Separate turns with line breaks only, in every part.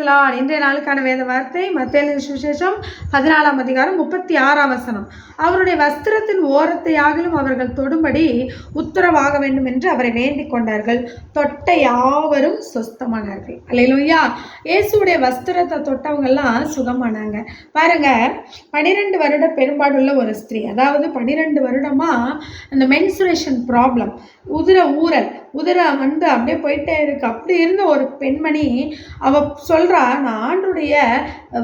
Lord. இன்றைய நாளுக்கான வேத வார்த்தை மத்தேயு சுவிசேஷம் 14ஆம் அதிகாரம் 36ஆம் வசனம். அவருடைய வஸ்திரத்தின் ஓரத்தை ஆகிலும் அவர்கள் தொடும்படி உத்தரவாக வேண்டும் என்று அவரை வேண்டிக் கொண்டார்கள். தொட்ட யாவரும் சுஸ்தமானார்கள். அல்லேலூயா. இயேசுடைய வஸ்திரத்தை தொட்டவங்கெல்லாம் சுகமானாங்க. பாருங்க, 12 வருட பெரும்பாடுள்ள ஒரு ஸ்திரீ, அதாவது 12 வருடமா அந்த மென்சுரேஷன் ப்ராப்ளம், ஊரல் அப்படியே போயிட்டே இருக்கு. அப்படி இருந்த ஒரு பெண்மணி அவ சொல்றா, நான் ஆண்டுடைய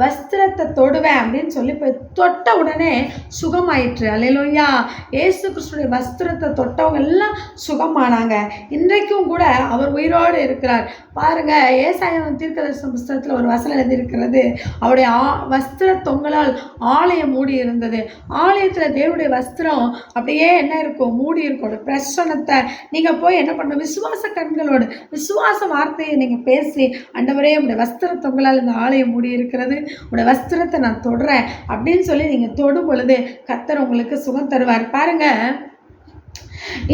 வஸ்திரத்தை தொடுவேன் அப்படின்னு சொல்லி போய் தொட்ட உடனே சுகமாயிற்று. அல்லேலூயா. இயேசு கிறிஸ்துடைய வஸ்திரத்தை தொட்டவங்க எல்லாம் சுகமானாங்க. இன்றைக்கும் கூட அவர் உயிரோடு இருக்கிறார். பாருங்க, ஏசாயா தீர்க்கதரிசன புஸ்தகத்தில் ஒரு வசனம் எழுதியிருக்கிறது, அவருடைய வஸ்திர தொங்கலால் ஆலயம் மூடி இருந்தது. ஆலயத்தில் தேவனுடைய வஸ்திரம் அப்படியே என்ன இருக்கும், மூடி இருக்கும். பிரசன்னத்தை நீங்கள் போய் என்ன பண்ணணும், விசுவாச கண்களோடு விசுவாச வார்த்தையை நீங்கள் பேசி, ஆண்டவரே உடைய வஸ்திர தொங்கலால் இந்த ஆலயம் மூடி இருக்கிறது, உடைய வஸ்திரத்தை நான் தொடுறேன் அப்படின்னு சொல்லி நீங்கள் தொடும் பொழுது கர்த்தர் உங்களுக்கு சுகம் தருவார். பாருங்க,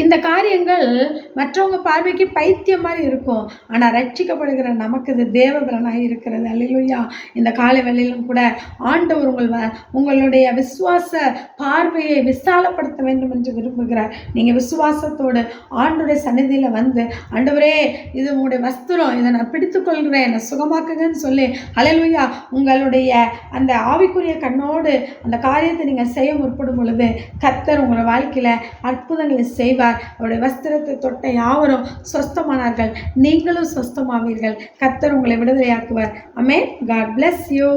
இந்த காரியங்கள் மற்றவங்க பார்வைக்கு பைத்தியம் மாதிரி இருக்கும், ஆனால் ரட்சிக்கப்படுகிற நமக்கு இது தேவபலனாக இருக்கிறது. அல்லேலூயா. இந்த காலை வேளையிலும் கூட ஆண்டவர் உங்களுடைய விசுவாச பார்வையை விசாலப்படுத்த வேண்டும் என்று விரும்புகிறார். நீங்கள் விசுவாசத்தோடு ஆண்டுடைய சந்நிதியில் வந்து, ஆண்டவரே இது உங்களுடைய வஸ்திரம், இதை நான் பிடித்துக்கொள்கிறேன், என்னை சுகமாக்குங்கன்னு சொல்லி அல்லேலூயா உங்களுடைய அந்த ஆவிக்குரிய கண்ணோடு அந்த காரியத்தை நீங்கள் செய்ய முற்படும் பொழுது கர்த்தர் உங்களோட வாழ்க்கையில் அற்புதங்களை செய்வார். அவருடைய வஸ்திரத்தை தொட்ட யாவரும் சொஸ்தமானார்கள். நீங்களும் சொஸ்தமாவீர்கள். கர்த்தர் உங்களை விடுதலையாக்குவார். ஆமென். God bless you.